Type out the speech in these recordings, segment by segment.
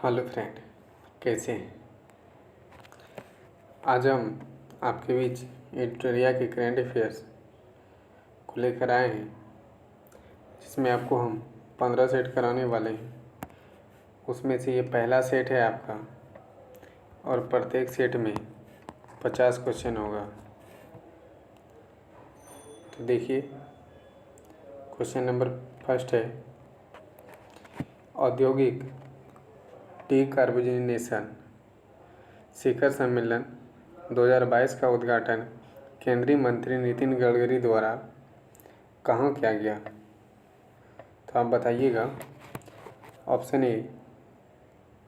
Hello friend, कैसे हैं। आज हम आपके बीच एडिटोरिया के करंट अफेयर्स को लेकर आए हैं, जिसमें आपको हम 15 सेट कराने वाले हैं। उसमें से ये पहला सेट है आपका, और प्रत्येक सेट में 50 क्वेश्चन होगा। तो देखिए, क्वेश्चन नंबर फर्स्ट है, औद्योगिक डिकार्बोनेशन शिखर सम्मेलन 2022 का उद्घाटन केंद्रीय मंत्री नितिन गडकरी द्वारा कहाँ किया गया। तो आप बताइएगा। ऑप्शन ए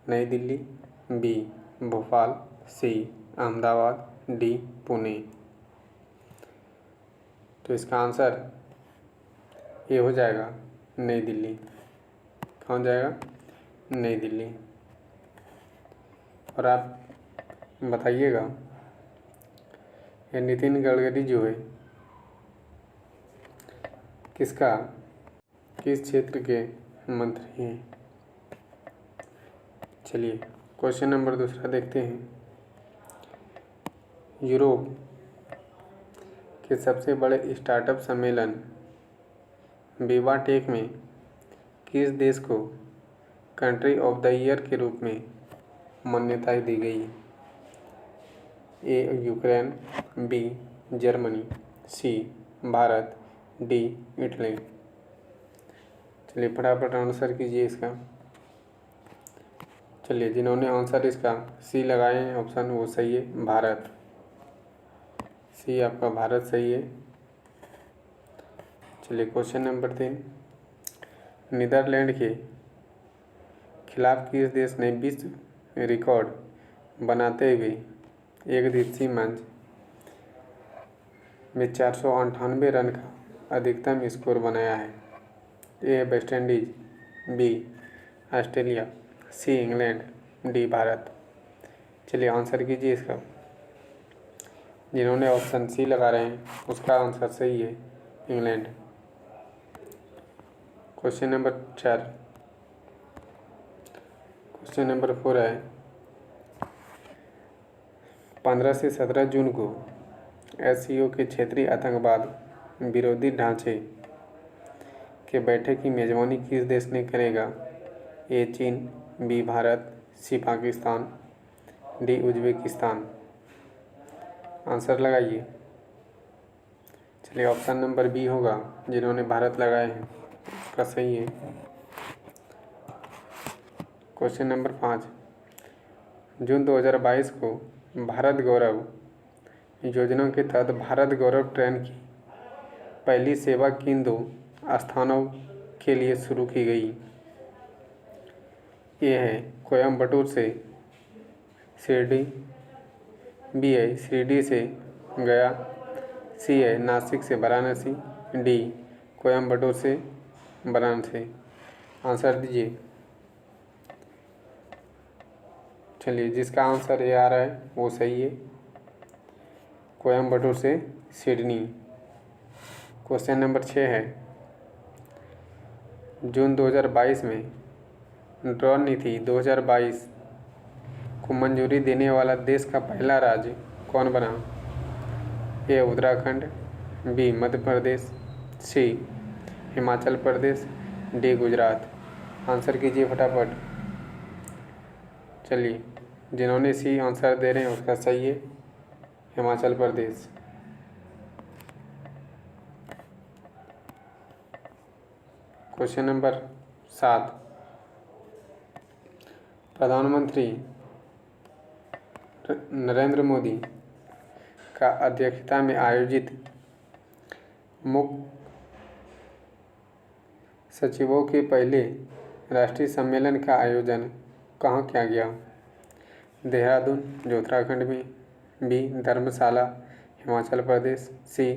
नई दिल्ली, बी भोपाल, सी अहमदाबाद, डी पुणे। तो इसका आंसर ये हो जाएगा नई दिल्ली। कहाँ हो जाएगा? नई दिल्ली। और आप बताइएगा, ये नितिन गडकरी जो है किस क्षेत्र के मंत्री हैं। चलिए क्वेश्चन नंबर दूसरा देखते हैं। यूरोप के सबसे बड़े स्टार्टअप सम्मेलन विवा टेक में किस देश को कंट्री ऑफ द ईयर के रूप में मान्यता दी गई? ए यूक्रेन, बी जर्मनी, सी भारत, डी इटली। चलिए फटाफट आंसर कीजिए इसका। चलिए, जिन्होंने आंसर इसका सी लगाए हैं ऑप्शन, वो सही है, भारत। सी आपका भारत सही है। चलिए क्वेश्चन नंबर 3, नीदरलैंड के खिलाफ किस देश ने विश्व रिकॉर्ड बनाते हुए एक दिवसीय मैच में 498 रन का अधिकतम स्कोर बनाया है? A West Indies, B Australia, C England, D Bharat. चलिए आंसर कीजिए इसका। जिन्होंने ऑप्शन सी लगा रहे हैं उसका आंसर सही है, England. Question number 4, question number 4 है, 15 से 17 जून को SCO के क्षेत्रीय आतंकवाद विरोधी ढांचे के बैठक की मेजबानी किस देश ने करेगा? ए चीन, बी भारत, सी पाकिस्तान, डी उज्बेकिस्तान। आंसर लगाइए। चलिए ऑप्शन नंबर बी होगा, जिन्होंने भारत लगाए हैं उसका सही है। क्वेश्चन नंबर 5, जून 2022 को भारत गौरव योजना के तहत भारत गौरव ट्रेन की पहली सेवा किन 2 स्थानों के लिए शुरू की गई? ये है कोयम्बटूर से शिरडी, बी है शिरडी से गया, सी है नासिक से वाराणसी, डी कोयम्बटूर से वाराणसी। आंसर दीजिए। चलिए, जिसका आंसर ये आ रहा है वो सही है, कोयम्बटूर से सिडनी। क्वेश्चन नंबर 6 है, जून 2022 में ड्रोन नीति 2022 को मंजूरी देने वाला देश का पहला राज्य कौन बना? ए उत्तराखंड, बी मध्य प्रदेश, सी हिमाचल प्रदेश, डी गुजरात। आंसर कीजिए फटाफट। चलिए, जिन्होंने सी आंसर दे रहे हैं उसका सही है, हिमाचल प्रदेश। क्वेश्चन नंबर 7, प्रधानमंत्री नरेंद्र मोदी का अध्यक्षता में आयोजित मुख्य सचिवों के पहले राष्ट्रीय सम्मेलन का आयोजन कहाँ किया गया? देहरादून जो उत्तराखंड में, बी धर्मशाला हिमाचल प्रदेश, सी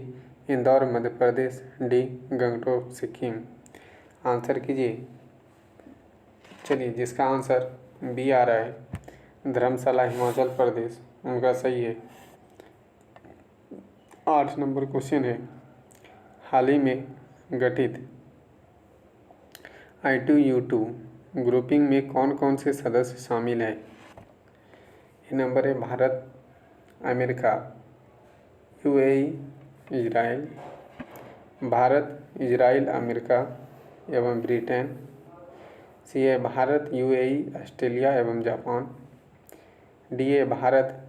इंदौर मध्य प्रदेश, डी गंगटोक सिक्किम। आंसर कीजिए। चलिए, जिसका आंसर बी आ रहा है, धर्मशाला हिमाचल प्रदेश, उनका सही है। 8 नंबर क्वेश्चन है, हाल ही में गठित I2U2 ग्रुपिंग में कौन कौन से सदस्य शामिल हैं? ये नंबर है Bharat, America, UAE, Israel, Bharat, Israel, America एवं ब्रिटेन। सी है भारत, यूएई, ऑस्ट्रेलिया एवं जापान। डी है भारत,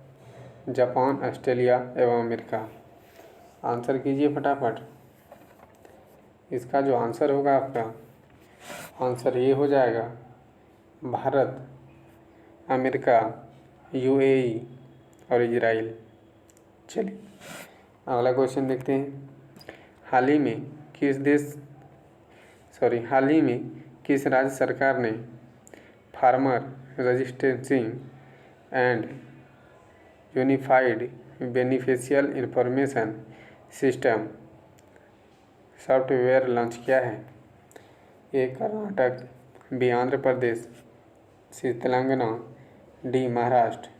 जापान, ऑस्ट्रेलिया एवं अमेरिका। आंसर कीजिए फटाफट। इसका जो आंसर होगा आपका, आंसर ये हो जाएगा भारत, अमेरिका, यूएई और इजराइल। चलिए अगला क्वेश्चन देखते हैं। हाल ही में किस राज्य सरकार ने farmer registration and unified beneficial information system software launch किया है? ए कर्नाटक, बी आंध्र प्रदेश, सी तेलंगाना, डी महाराष्ट्र।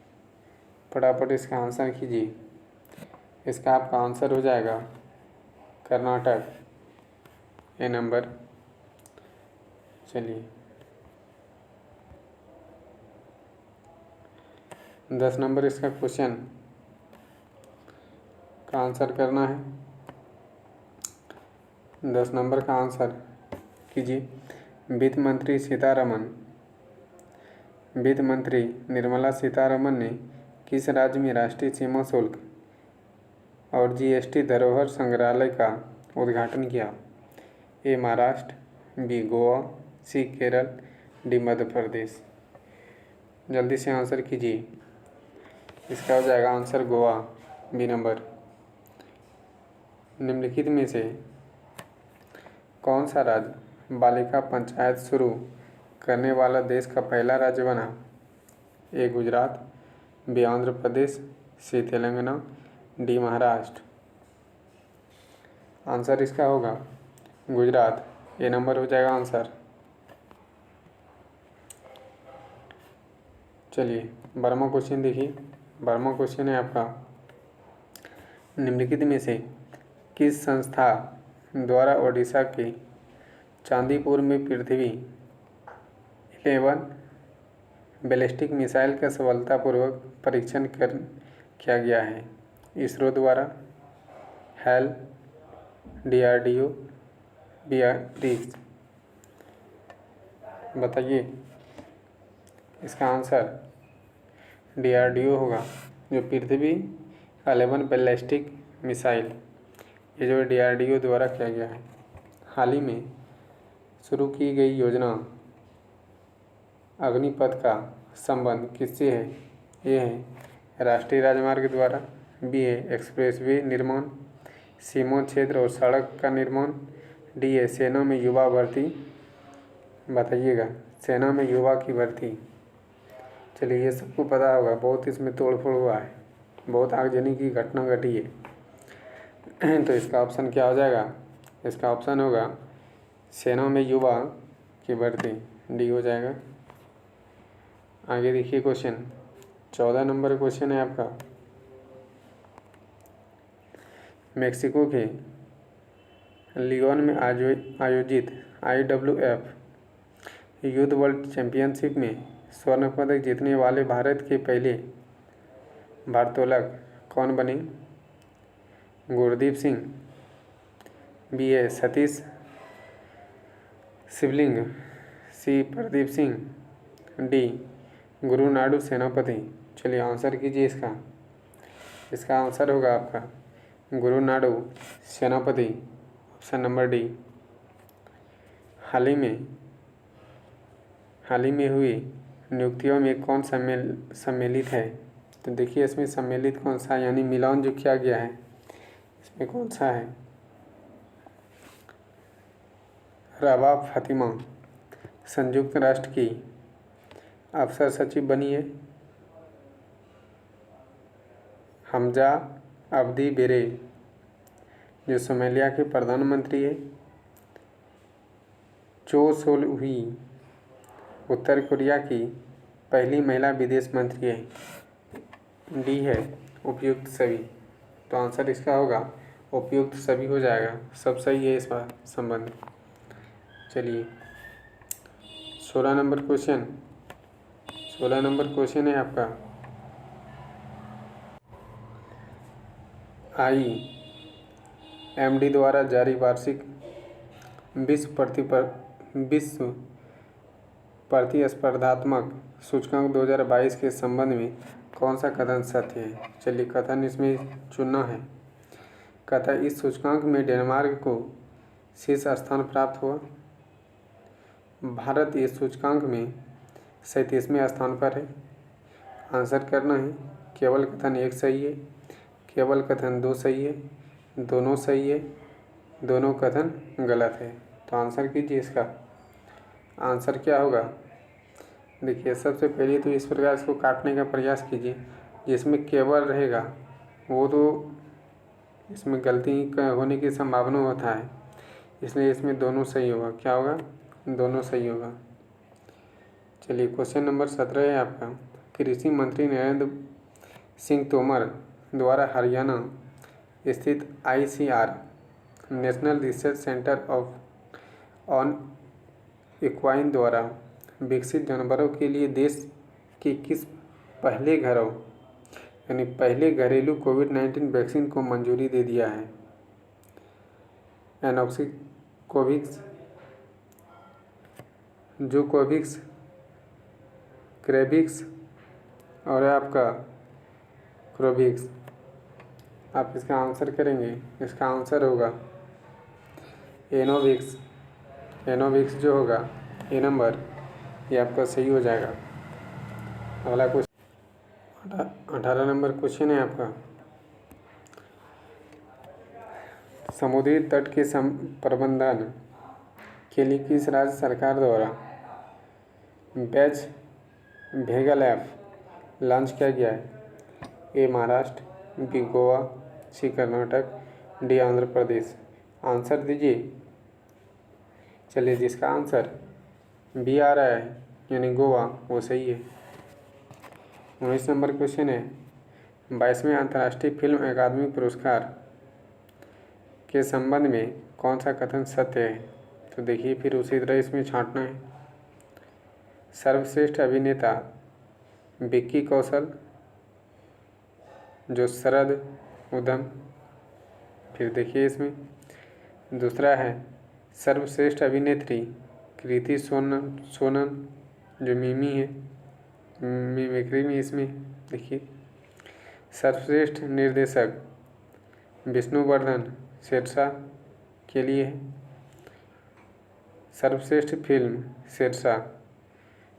फटाफट इसका आंसर कीजिए। इसका आपका आंसर हो जाएगा कर्नाटक, ए नंबर। चलिए 10 नंबर इसका क्वेश्चन का आंसर करना है। 10 नंबर का आंसर कीजिए। वित्त मंत्री निर्मला सीतारमण ने किस राज्य में राष्ट्रीय सीमा शुल्क और जीएसटी धरोहर संग्रहालय का उद्घाटन किया? ए महाराष्ट्र, बी गोवा, सी केरल, डी मध्य प्रदेश। जल्दी से आंसर कीजिए। इसका हो जाएगा आंसर गोवा, बी नंबर। निम्नलिखित में से कौन सा राज्य बालिका पंचायत शुरू करने वाला देश का पहला राज्य बना? ए गुजरात, बी आंध्र प्रदेश, सी तेलंगाना, डी महाराष्ट्र। आंसर इसका होगा गुजरात, ए नंबर हो जाएगा आंसर। चलिए 12वां क्वेश्चन देखिए। 12वां क्वेश्चन है आपका, निम्नलिखित में से किस संस्था द्वारा ओडिशा के चांदीपुर में पृथ्वी 11 बैलिस्टिक मिसाइल का सफलतापूर्वक परीक्षण किया गया है? इसरो द्वारा, हेल, डीआरडीओ, ब्रिक्स। बताइए इसका आंसर डीआरडीओ होगा। जो पृथ्वी 11 बैलिस्टिक मिसाइल, ये जो डीआरडीओ द्वारा किया गया है। हाल ही में शुरू की गई योजना अग्निपथ का संबंध किससे है? ए है राष्ट्रीय राजमार्ग द्वारा, बी है एक्सप्रेसवे निर्माण, सीमा क्षेत्र और सड़क का निर्माण, डी है सेना में युवा भर्ती। बताइएगा, सेना में युवा की भर्ती। चलिए ये सबको पता होगा, बहुत इसमें तोड़फोड़ हुआ है, बहुत आगजनी की घटना घटी है। तो इसका ऑप्शन क्या हो जाएगा? इसका ऑप्शन होगा सेना में युवा की भर्ती, डी हो जाएगा। आगे देखिए क्वेश्चन 14 नंबर क्वेश्चन है आपका। मेक्सिको के लियोन में आयोजित IWF यूथ वर्ल्ड चैंपियनशिप में स्वर्ण पदक जीतने वाले भारत के पहले भारोत्तोलक कौन बने? गुरदीप सिंह, बी है सतीश शिवलिंग, सी प्रदीप सिंह, डी गुरुनाडू सेनापति। चलिए आंसर कीजिए इसका आंसर होगा आपका गुरुनाडू सेनापति, ऑप्शन नंबर डी। हाल ही में हुई नियुक्तियों में कौन सम्मिलित है? तो देखिए इसमें सम्मिलित कौन सा, यानी मिलान जो किया गया है, इसमें कौन सा है? रवा फातिमा संयुक्त राष्ट्र की अफसर सचिव बनी है। हमजा अब्दी बेरे जो सोमालिया के प्रधानमंत्री है। चो सोल हुई उत्तर कोरिया की पहली महिला विदेश मंत्री है। डी है उपयुक्त सभी। तो आंसर इसका होगा उपयुक्त सभी हो जाएगा, सब सही है इस बार संबंध। चलिए 16 नंबर क्वेश्चन, 16 नंबर क्वेश्चन है आपका, IMD द्वारा जारी वार्षिक विश्व प्रतिस्पर्धात्मक सूचकांक 2022 के संबंध में कौन सा कथन सत्य है। चलिए कथन इसमें चुनना है। कहता है इस सूचकांक में डेनमार्क को शीर्ष स्थान प्राप्त हुआ। भारत इस सूचकांक में 37वें स्थान पर है। आंसर करना है। केवल कथन 1 सही है, केवल कथन 2 सही है, दोनों सही है, दोनों कथन गलत है। तो आंसर कीजिए। इसका आंसर क्या होगा। देखिए सबसे पहले तो इस प्रकार इसको काटने का प्रयास कीजिए। जिसमें केवल रहेगा वो तो इसमें गलती होने की संभावना होता है, इसलिए इसमें दोनों सही होगा। क्या होगा, दोनों सही होगा। चलिए क्वेश्चन नंबर 17 है आपका। कृषि मंत्री नरेंद्र सिंह तोमर द्वारा हरियाणा स्थित ICR national research centre on equine द्वारा विकसित जानवरों के लिए देश के किस पहले घरेलू कोविड-19 वैक्सीन को मंजूरी दे दिया है। एनॉक्सिकोविक्स, जोकोविक्स, क्रेविक्स और आपका क्रोविक्स। आप इसका आंसर करेंगे। इसका आंसर होगा एनोविक्स। एनोविक्स जो होगा ए नंबर, ये आपका सही हो जाएगा। अगला क्वेश्चन 18 नंबर क्वेश्चन है आपका। समुद्री तट के प्रबंधन के लिए किस राज्य सरकार द्वारा बैच भेगल ऐप लॉन्च किया गया है। ए महाराष्ट्र, बी गोवा, सी कर्नाटक, डी आंध्र प्रदेश। आंसर दीजिए। चलिए जिसका आंसर बी आ रहा है यानी गोवा, वो सही है। 19 नंबर क्वेश्चन है। 22वें अंतर्राष्ट्रीय फिल्म अकादमी पुरस्कार के संबंध में कौन सा कथन सत्य है। तो देखिए फिर उसी तरह इसमें छांटना है। सर्वश्रेष्ठ अभिनेता विक्की कौशल, जो शरद उधम। फिर देखिए इसमें दूसरा है सर्वश्रेष्ठ अभिनेत्री कृति सोनन, जो मिमी है, मिमिक्री में। इसमें देखिए सर्वश्रेष्ठ निर्देशक विष्णुवर्धन शेरशाह के लिए है। सर्वश्रेष्ठ फिल्म शेरशाह।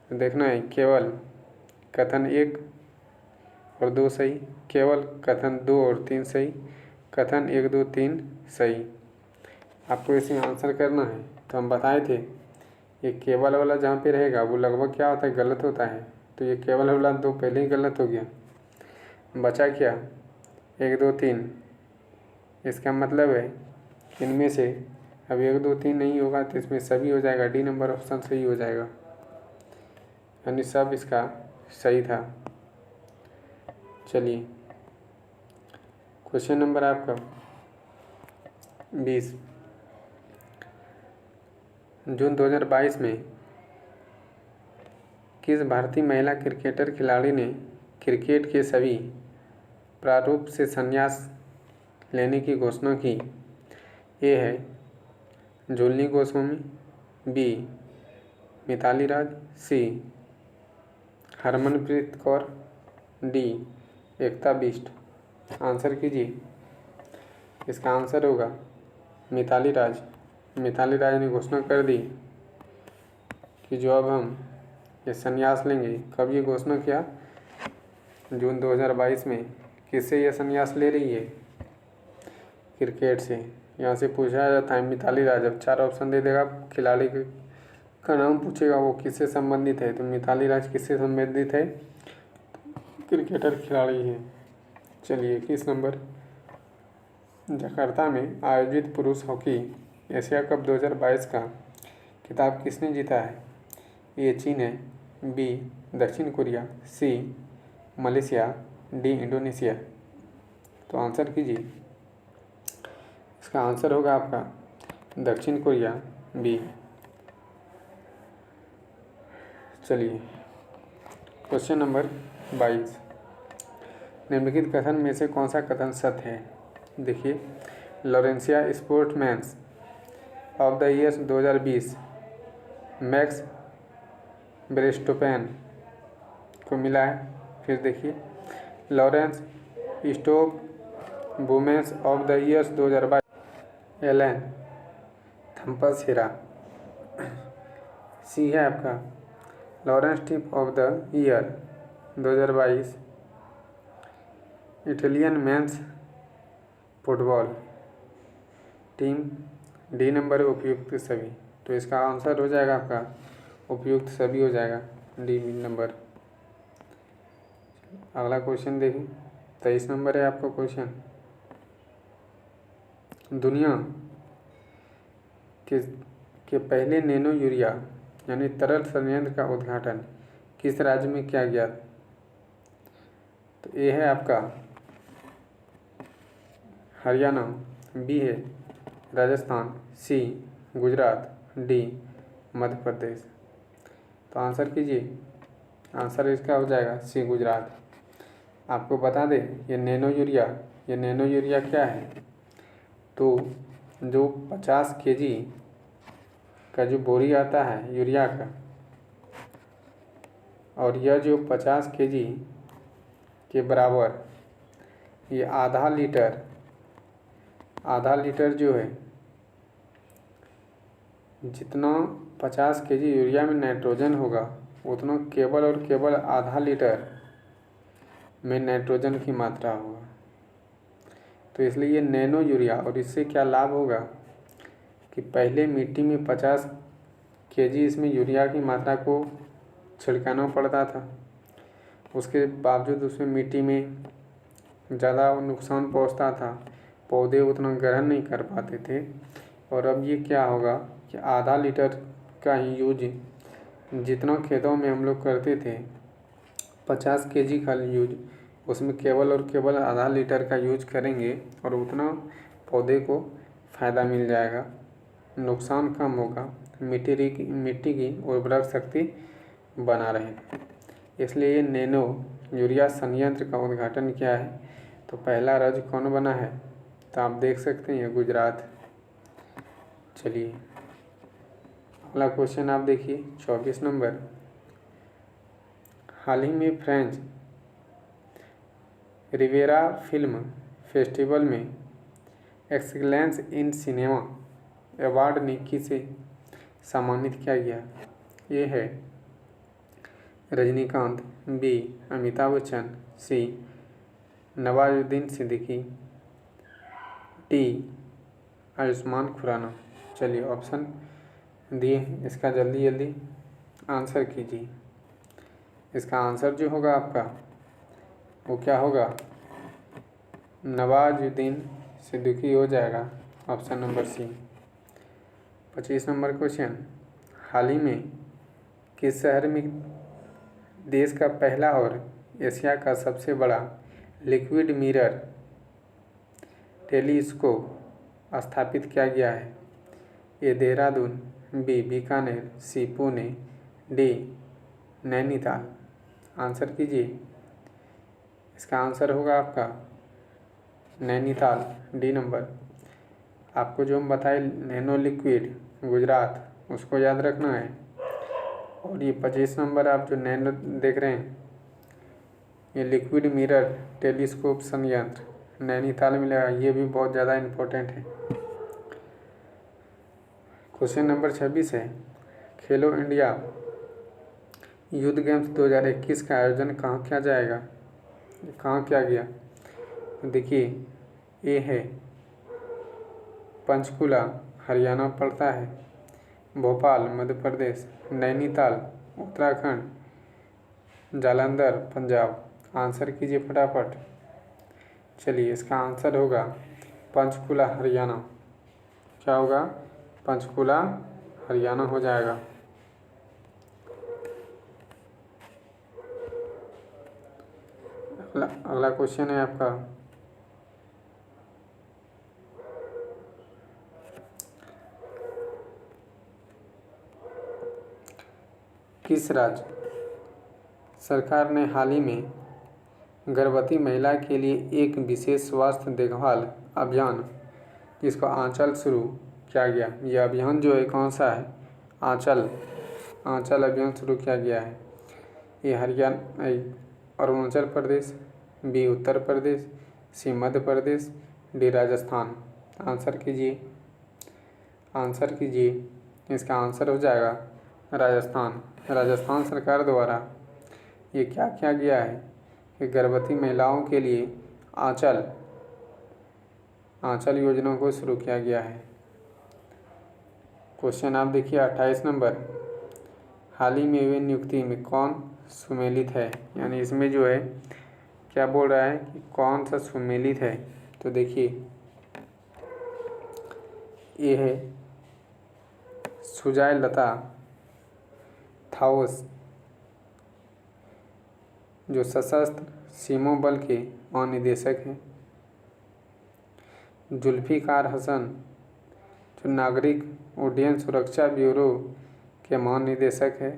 देखना है केवल कथन 1 और 2 सही, केवल कथन 2 और 3 सही, कथन 1, 2, 3 सही। आपको इसमें आंसर करना है। तो हम बताए थे ये केवल वाला जहाँ पे रहेगा वो लगभग क्या होता है, गलत होता है। तो ये केवल वाला 2 पहले ही गलत हो गया। बचा क्या 1, 2, 3। इसका मतलब है कि इनमें से अब 1, 2, 3 नहीं होगा तो इसमें सभी हो जाएगा। डी नंबर ऑप्शन सही हो जाएगा, यानी सब इसका सही था। चलिए क्वेश्चन नंबर आपका 20। जून 2022 में किस भारतीय महिला क्रिकेटर खिलाड़ी ने क्रिकेट के सभी प्रारूप से संन्यास लेने की घोषणा की। ए है जुलनी गोस्वामी, बी मिताली राज, सी हरमनप्रीत कौर, डी एकता बिष्ट। आंसर कीजिए। इसका आंसर होगा मिताली राज। मिताली राज ने घोषणा कर दी कि जो अब हम ये संन्यास लेंगे। कब ये घोषणा किया, जून 2022 में। किससे ये संन्यास ले रही है, क्रिकेट से। यहाँ से पूछा जाता है मिताली राज। अब 4 ऑप्शन दे देगा, खिलाड़ी का नाम पूछेगा वो किससे संबंधित है। तो मिताली राज किससे संबंधित है, क्रिकेटर खिलाड़ी है। चलिए 21 नंबर। जकार्ता में आयोजित पुरुष हॉकी एशिया कप 2022 का खिताब किसने जीता है। ए चीन है, बी दक्षिण कोरिया, सी मलेशिया, डी इंडोनेशिया। तो आंसर कीजिए। इसका आंसर होगा आपका दक्षिण कोरिया, बी। चलिए क्वेश्चन नंबर 22, निम्नलिखित कथन में से कौन सा कथन सत्य है। देखिए, लॉरेंसिया sportsman's of the year 2020 Max Verstappen को मिला है। फिर देखिए, लॉरेंस स्टोव women's of the year 2022 Elaine Thompson-Herah. C है आपका लॉरेंस टिप of the year 2022 Italian men's football team. D number उपयुक्त सभी। तो इसका आंसर हो जाएगा आपका उपयुक्त सभी हो जाएगा, डी नंबर। अगला क्वेश्चन देखिए, 23 नंबर है आपका क्वेश्चन। दुनिया के पहले नैनो यूरिया यानी तरल संयंत्र का उद्घाटन किस राज्य में किया गया। तो ए है आपका हरियाणा, बी है राजस्थान, सी गुजरात, डी मध्य प्रदेश। तो आंसर कीजिए, आंसर इसका हो जाएगा सी गुजरात। आपको बता दें ये नैनो यूरिया क्या है। तो जो 50 केजी का जो बोरी आता है यूरिया का, और यह जो 50 केजी के बराबर ये आधा लीटर जो है, जितना 50 केजी यूरिया में नाइट्रोजन होगा उतना केवल और केवल आधा लीटर में नाइट्रोजन की मात्रा होगा। तो इसलिए ये नैनो यूरिया, और इससे क्या लाभ होगा कि पहले मिट्टी में 50 केजी इसमें यूरिया की मात्रा को छिड़काना पड़ता था, उसके बावजूद उसमें मिट्टी में ज़्यादा नुकसान पहुंचता था, पौधे उतना ग्रहण नहीं कर पाते थे। और अब ये क्या होगा कि आधा लीटर का ही यूज, जितना खेतों में हम लोग करते थे 50 केजी का यूज, उसमें केवल और केवल आधा लीटर का यूज करेंगे और उतना पौधे को फ़ायदा मिल जाएगा, नुकसान कम होगा, मिट्टी की उर्वरक शक्ति बना रहेगा। इसलिए ये नैनो यूरिया संयंत्र का उद्घाटन किया है। तो पहला राज्य कौन बना है, तो आप देख सकते हैं गुजरात। चलिए अगला क्वेश्चन आप देखिए, 24 नंबर। हाल ही में फ्रेंच रिवेरा फिल्म फेस्टिवल में एक्सीलेंस इन सिनेमा अवार्ड ने किसे सम्मानित किया गया। ये है रजनीकांत, बी अमिताभ बच्चन, सी नवाजुद्दीन सिद्दीकी, डी आयुष्मान खुराना। चलिए ऑप्शन दिए, इसका जल्दी आंसर कीजिए। इसका आंसर जो होगा आपका वो क्या होगा, नवाजुद्दीन सिद्दीकी हो जाएगा, option number C. 25 number question. हाल ही में किस शहर में देश का पहला और एशिया का सबसे बड़ा लिक्विड मिरर टेलीस्कोप स्थापित किया गया है। ए देहरादून, बी बीकानेर, सी पुणे, डी नैनीताल। आंसर कीजिए। इसका आंसर होगा आपका नैनीताल, डी नंबर। आपको जो हम बताए नैनो लिक्विड गुजरात, उसको याद रखना है। और ये 25 नंबर आप जो नैनो देख रहे हैं, ये लिक्विड मिरर टेलीस्कोप संयंत्र नैनीताल में लगा, ये भी बहुत ज़्यादा इम्पोर्टेंट है। क्वेश्चन नंबर 26 है, खेलो इंडिया यूथ गेम्स 2021 का आयोजन कहाँ किया जाएगा, कहाँ किया गया। देखिए, ये है पंचकुला हरियाणा पड़ता है, भोपाल मध्य प्रदेश, नैनीताल उत्तराखंड, जालंधर पंजाब। आंसर कीजिए फटाफट। चलिए इसका आंसर होगा पंचकुला हरियाणा। क्या होगा, पंचकुला हरियाणा हो जाएगा। अगला क्वेश्चन है आपका, किस राज्य सरकार ने हाल ही में गर्भवती महिला के लिए एक विशेष स्वास्थ्य देखभाल अभियान जिसको आंचल शुरू किया गया। ये अभियान जो है कौन सा है? आंचल अभियान शुरू किया गया है। ये हरियाणा, अरुणाचल प्रदेश, बी उत्तर प्रदेश, सी मध्य प्रदेश, डी राजस्थान। आंसर कीजिए। इसका आंसर हो जाएगा राजस्थान। राजस्थान सरकार द्वारा ये क्या किया गया है कि गर्भवती महिलाओं के लिए आंचल योजना को शुरू किया गया है। क्वेश्चन आप देखिए 28 नंबर, हाल ही में हुई नियुक्ति में कौन सुमेलित है? यानी इसमें जो है क्या बोल रहा है कि कौन सा सुमेलित है? तो देखिए ये है सुजायलता थाओस, जो सशस्त्र सीमा बल के महानिदेशक हैं। जुल्फिकार हसन, जो नागरिक उड्डयन सुरक्षा ब्यूरो के महानिदेशक है।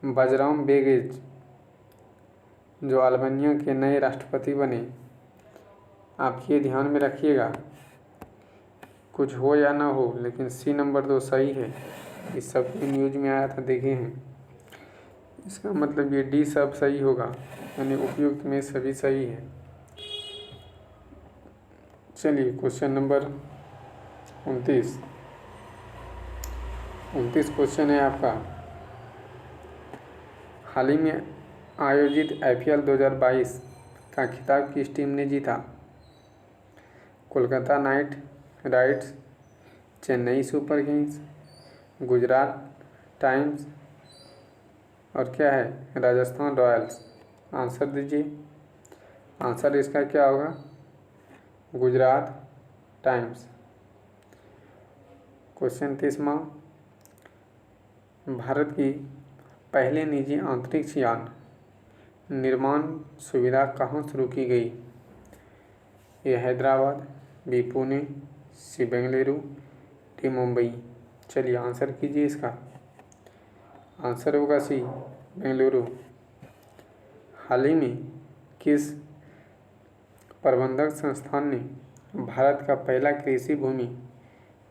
बजराम बेगिच, जो अल्बानिया के नए राष्ट्रपति बने। आप ये ध्यान में रखिएगा, कुछ हो या ना हो, लेकिन सी नंबर 2 सही है। इस सब न्यूज में आया था, देखे हैं। इसका मतलब ये डी सब सही होगा, यानी उपयुक्त में सभी सही है। चलिए क्वेश्चन नंबर 29 क्वेश्चन है आपका, हाल ही में आयोजित IPL 2022 का खिताब किस टीम ने जीता? Kolkata night Riders, Chennai super Kings, Gujarat times और क्या है राजस्थान रॉयल्स। आंसर दीजिए। आंसर इसका क्या होगा? गुजरात टाइम्स। क्वेश्चन 30वां, भारत की पहले निजी अंतरिक्ष यान निर्माण सुविधा कहाँ शुरू की गई? ए हैदराबाद, बी पुणे, सी बेंगलुरु, डी मुंबई। चलिए आंसर कीजिए इसका। आंसर होगा सी बेंगलुरु। हाल ही में किस प्रबंधक संस्थान ने भारत का पहला कृषि भूमि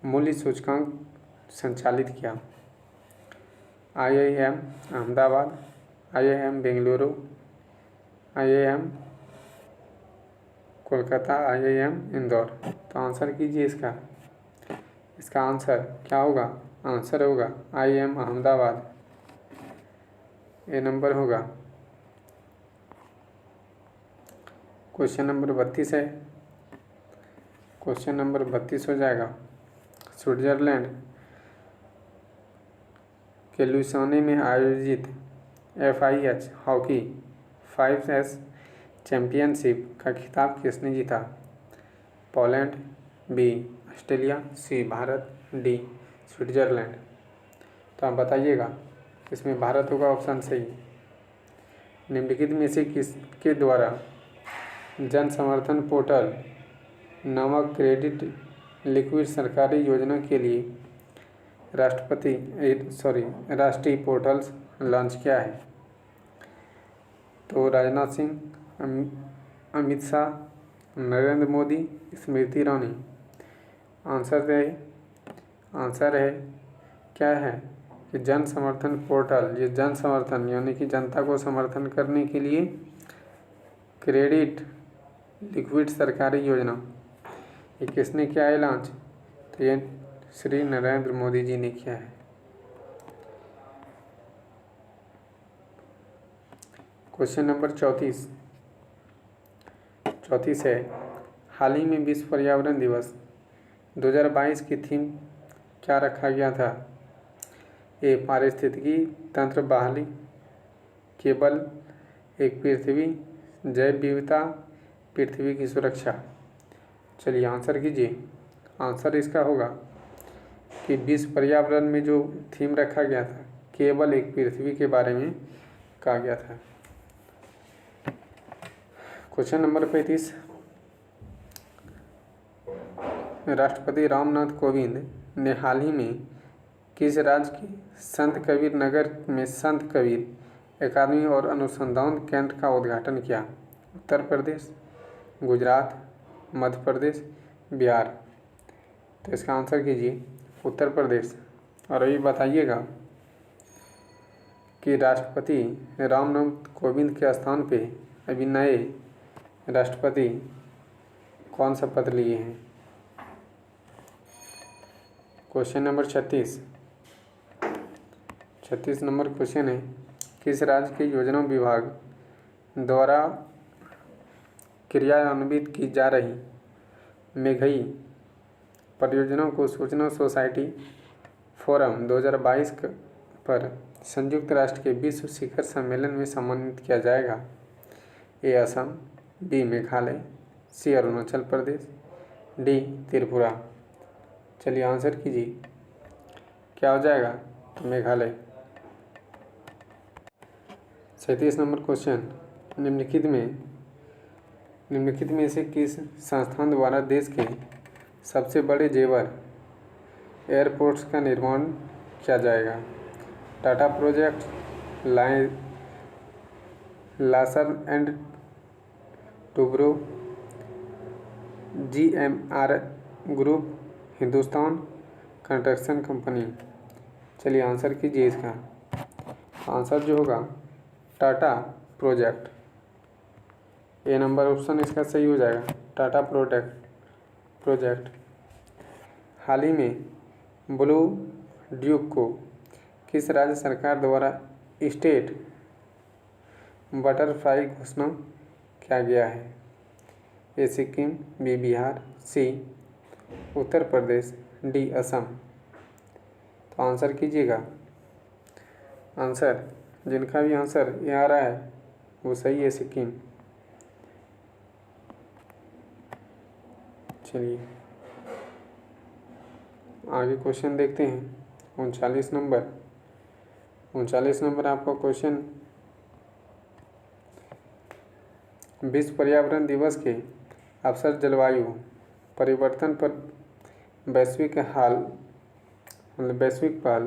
मूल्य सूचकांक संचालित किया? IIM Ahmedabad, IIM Bengaluru, IIM Kolkata, IIM Indore. तो आंसर कीजिए इसका। इसका आंसर क्या होगा? आंसर होगा IIM अहमदाबाद। ए नंबर होगा। क्वेश्चन नंबर 32 है। क्वेश्चन नंबर 32 हो जाएगा, स्विट्जरलैंड के लुसाने में आयोजित FIH हॉकी 5S चैंपियनशिप का खिताब किसने जीता? पोलैंड, बी ऑस्ट्रेलिया, सी भारत, डी स्विट्जरलैंड। तो आप बताइएगा, इसमें भारत होगा ऑप्शन सही। निम्नलिखित में से किसके द्वारा जन समर्थन पोर्टल नामक क्रेडिट लिक्विड सरकारी योजना के लिए राष्ट्रीय पोर्टल्स लॉन्च किया है? तो राजनाथ सिंह, अमित शाह, नरेंद्र मोदी, स्मृति ईरानी। आंसर है क्या है कि जन समर्थन पोर्टल। ये जन समर्थन यानी कि जनता को समर्थन करने के लिए क्रेडिट लिक्विड सरकारी योजना, ये किसने किया है लॉन्च? तो ये श्री नरेंद्र मोदी जी ने किया है। क्वेश्चन नंबर 34 है, हाल ही में विश्व पर्यावरण दिवस 2022 की थीम क्या रखा गया था? ए पारिस्थितिकी तंत्र बहाली, केवल एक पृथ्वी, जैव विविधता, पृथ्वी की सुरक्षा। चलिए आंसर कीजिए। आंसर इसका होगा कि विश्व पर्यावरण में जो थीम रखा गया था, केवल एक पृथ्वी के बारे में कहा गया था। क्वेश्चन नंबर 35, राष्ट्रपति रामनाथ कोविंद ने हाल ही में किस राज्य के संत कबीर नगर में संत कबीर अकादमी और अनुसंधान केंद्र का उद्घाटन किया? उत्तर प्रदेश, गुजरात, मध्य प्रदेश, बिहार। तो इसका आंसर कीजिए उत्तर प्रदेश। और अभी बताइएगा कि राष्ट्रपति रामनाथ कोविंद के स्थान पे अभी नए राष्ट्रपति कौन सा पद लिए हैं? क्वेश्चन नंबर 36 नंबर क्वेश्चन है, किस राज्य के योजना विभाग द्वारा क्रियान्वित की जा रही मेघई परियोजना को सूचना सोसाइटी फोरम 2022 पर संयुक्त राष्ट्र के विश्व शिखर सम्मेलन में सम्मानित किया जाएगा? ए असम, बी मेघालय, सी अरुणाचल प्रदेश, डी त्रिपुरा। चलिए आंसर कीजिए, क्या हो जाएगा? तो मेघालय। 37 नंबर क्वेश्चन, निम्नलिखित में से किस संस्थान द्वारा देश के सबसे बड़े जेवर एयरपोर्ट्स का निर्माण किया जाएगा? Tata project, Larsen and Toubro, GMR group, Hindustan construction company. चलिए आंसर कीजिए इसका। आंसर जो होगा टाटा प्रोजेक्ट। ए नंबर ऑप्शन इसका सही हो जाएगा, टाटा प्रोजेक्ट। हाल ही में ब्लू ड्यूक को किस राज्य सरकार द्वारा स्टेट बटरफ्लाई घोषणा किया गया है? ए सिक्किम, बी बिहार, सी उत्तर प्रदेश, डी असम। तो आंसर कीजिएगा। आंसर जिनका भी आंसर ये आ रहा है वो सही है, सिक्किम। चलिए आगे क्वेश्चन देखते हैं। 39 नंबर आपका क्वेश्चन, विश्व पर्यावरण दिवस के अवसर जलवायु परिवर्तन पर वैश्विक पहल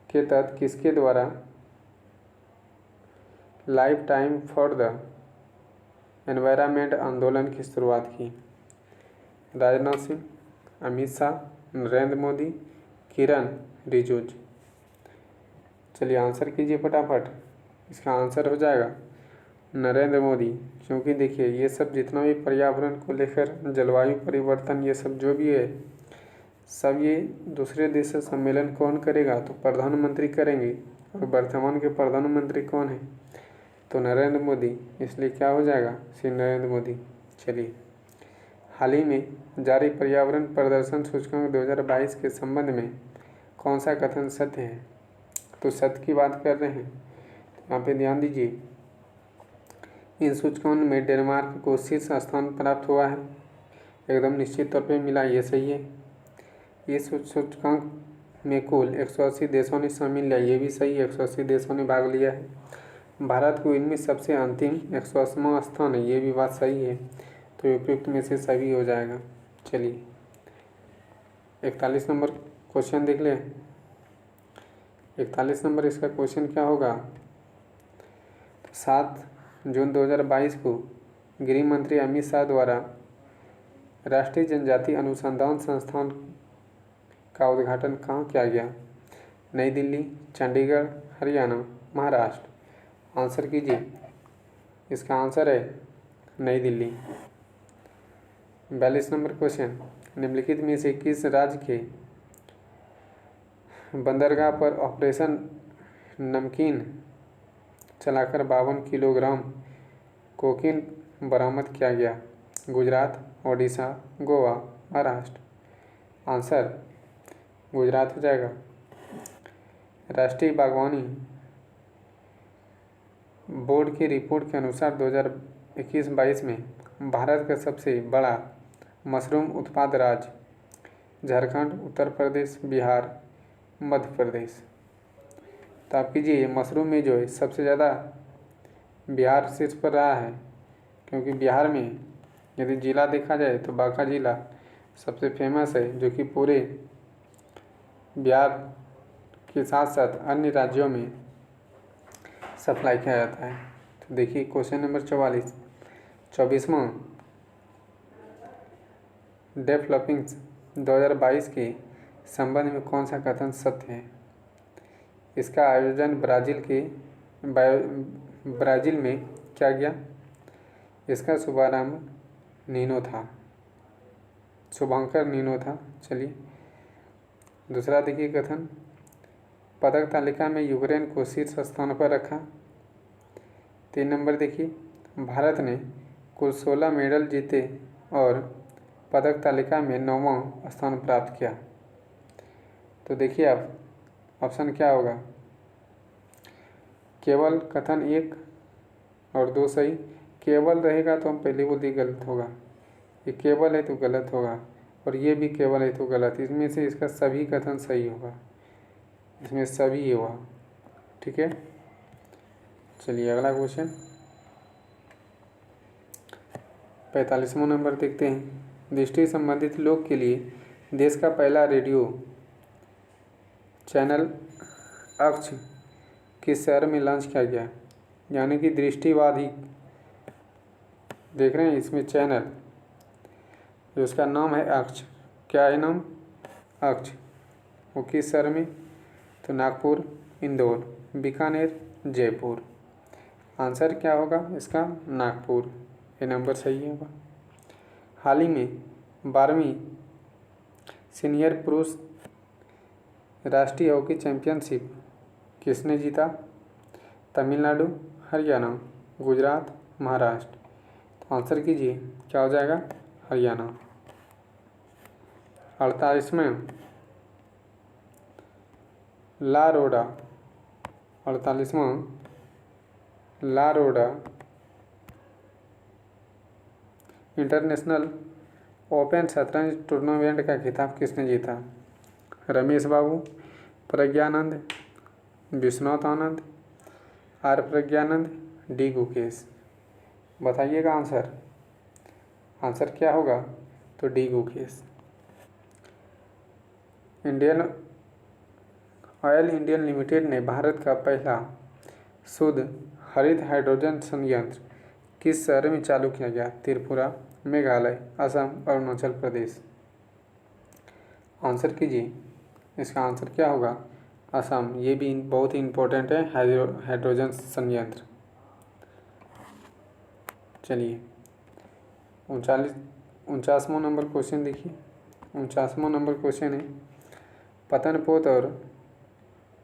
के तहत किसके द्वारा life time for the environment आंदोलन की शुरुआत की? राजनाथ सिंह, अमित शाह, नरेंद्र मोदी, किरण रिजिजू। चलिए आंसर कीजिए फटाफट। इसका आंसर हो जाएगा नरेंद्र मोदी, क्योंकि देखिए ये सब जितना भी पर्यावरण को लेकर जलवायु परिवर्तन ये सब जो भी है सब ये दूसरे देश से सम्मेलन कौन करेगा? तो प्रधानमंत्री करेंगे। और वर्तमान के प्रधानमंत्री कौन है? तो नरेंद्र मोदी, इसलिए क्या हो जाएगा? श्री नरेंद्र मोदी। चलिए हाल ही में जारी पर्यावरण प्रदर्शन सूचकांक 2022 के संबंध में कौन सा कथन सत्य है? तो सत्य की बात कर रहे हैं, तो यहाँ पे ध्यान दीजिए। इन सूचकांक में डेनमार्क को शीर्ष स्थान प्राप्त हुआ है, एकदम निश्चित तौर पे मिला, ये सही है। इस सूचकांक में कुल 180 देशों ने शामिल लिया, ये भी सही है, 180 देशों ने भाग लिया है। भारत को इनमें सबसे अंतिम 180वां स्थान है, ये भी बात सही है। तो उपयुक्त में से सभी हो जाएगा। चलिए 41 नंबर क्वेश्चन देख लें। 41 नंबर इसका क्वेश्चन क्या होगा? 7 जून 2022 को गृह मंत्री अमित शाह द्वारा राष्ट्रीय जनजाति अनुसंधान संस्थान का उद्घाटन कहाँ किया गया? नई दिल्ली, चंडीगढ़, हरियाणा, महाराष्ट्र। आंसर कीजिए। इसका आंसर है नई दिल्ली। 42 नंबर क्वेश्चन, निम्नलिखित में से किस राज्य के बंदरगाह पर ऑपरेशन नमकीन चलाकर 52 किलोग्राम कोकीन बरामद किया गया? गुजरात, ओडिशा, गोवा, महाराष्ट्र। आंसर गुजरात हो जाएगा। राष्ट्रीय बागवानी बोर्ड की रिपोर्ट के अनुसार 2021-22 में भारत का सबसे बड़ा मशरूम उत्पाद राज्य झारखंड, उत्तर प्रदेश, बिहार, मध्य प्रदेश। तो आप कीजिए, ये मशरूम में जो है सबसे ज़्यादा बिहार शीर्ष पर रहा है, क्योंकि बिहार में यदि ज़िला देखा जाए तो बांका जिला सबसे फेमस है, जो कि पूरे बिहार के साथ साथ अन्य राज्यों में सप्लाई किया जाता है। तो देखिए क्वेश्चन नंबर 24वां डेफलपिंग 2022 के संबंध में कौन सा कथन सत्य है? इसका आयोजन ब्राज़ील में किया गया। इसका शुभारंभ शुभंकर नीनो था। चलिए दूसरा देखिए कथन, पदक तालिका में यूक्रेन को शीर्ष स्थान पर रखा। 3 नंबर देखिए, भारत ने कुल 16 मेडल जीते और पदक तालिका में 9वां स्थान प्राप्त किया। तो देखिए आप ऑप्शन क्या होगा? केवल कथन 1 और 2 सही। केवल रहेगा तो हम पहले बोल दिए गलत होगा, ये केवल है तो गलत होगा, और ये भी केवल है तो गलत। इसमें से इसका सभी कथन सही होगा, इसमें सभी हुआ। ठीक है, चलिए अगला क्वेश्चन 45वां नंबर देखते हैं। दृष्टि संबंधित लोग के लिए देश का पहला रेडियो चैनल अक्ष किस शहर में लॉन्च किया गया? यानी कि दृष्टिबाधित देख रहे हैं, इसमें चैनल जो उसका नाम है अक्ष। क्या है नाम? अक्ष। वो किस शहर में? तो नागपुर, इंदौर, बीकानेर, जयपुर। आंसर क्या होगा इसका? नागपुर। ये नंबर सही होगा। हाल ही में 12वीं सीनियर पुरुष राष्ट्रीय हॉकी चैंपियनशिप किसने जीता? तमिलनाडु, हरियाणा, गुजरात, महाराष्ट्र। तो आंसर कीजिए क्या हो जाएगा? हरियाणा। 48वां ला रोडा इंटरनेशनल ओपन शतरंज टूर्नामेंट का खिताब किसने जीता? रमेश बाबू, प्रज्ञानंद, विश्वनाथ आनंद, आर प्रज्ञानंद, डी गुकेश। बताइएगा आंसर। आंसर क्या होगा? तो D Gukesh. Indian oil Indian limited ने भारत का पहला शुद्ध हरित हाइड्रोजन संयंत्र किस शहर में चालू किया गया? त्रिपुरा, मेघालय, असम, अरुणाचल प्रदेश। आंसर कीजिए, इसका आंसर क्या होगा? असम। ये भी बहुत ही इम्पोर्टेंट है हाइड्रोजन संयंत्र। चलिए 49वां नंबर क्वेश्चन देखिए। 49वां नंबर क्वेश्चन है, पतनपोत और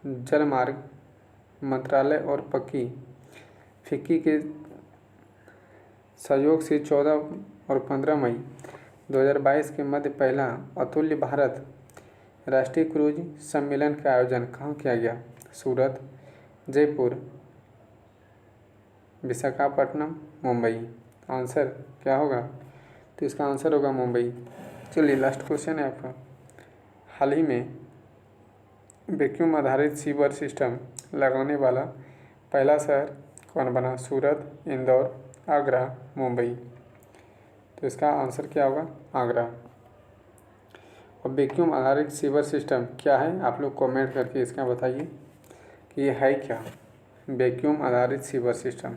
जलमार्ग मंत्रालय और फिक्की के सहयोग से 14 और 15 मई 2022 के मध्य पहला अतुल्य भारत राष्ट्रीय क्रूज सम्मेलन का आयोजन कहाँ किया गया? सूरत, जयपुर, विशाखापट्टनम, मुंबई। आंसर क्या होगा? तो इसका आंसर होगा मुंबई। चलिए लास्ट क्वेश्चन है आपका, हाल ही में वैक्यूम आधारित सीवर सिस्टम लगाने वाला पहला शहर कौन बना? सूरत, इंदौर, आगरा, मुंबई। तो इसका आंसर क्या होगा? आगरा। और वैक्यूम आधारित सीवर सिस्टम क्या है? आप लोग कमेंट करके इसका बताइए कि ये है क्या वैक्यूम आधारित सीवर सिस्टम।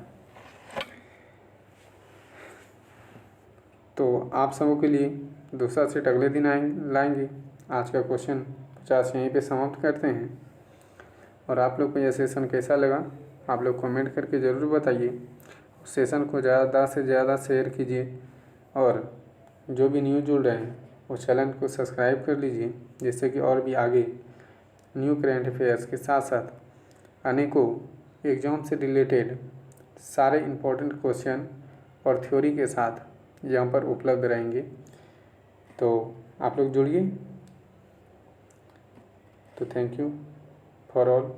तो आप सबों के लिए दूसरा सेट अगले दिन लाएंगे। आज का क्वेश्चन 50 यहीं पे समाप्त करते हैं। और आप लोग को यह सेशन कैसा लगा आप लोग कमेंट करके ज़रूर बताइए। सेशन को ज़्यादा से ज़्यादा शेयर कीजिए, और जो भी न्यू जुड़ रहे हैं वो चैनल को सब्सक्राइब कर लीजिए, जिससे कि और भी आगे न्यू करेंट अफेयर्स के साथ साथ अनेकों एग्ज़ाम से रिलेटेड सारे इम्पोर्टेंट क्वेश्चन और थ्योरी के साथ यहाँ पर उपलब्ध रहेंगे। तो आप लोग जुड़िए। तो थैंक यू फॉर ऑल।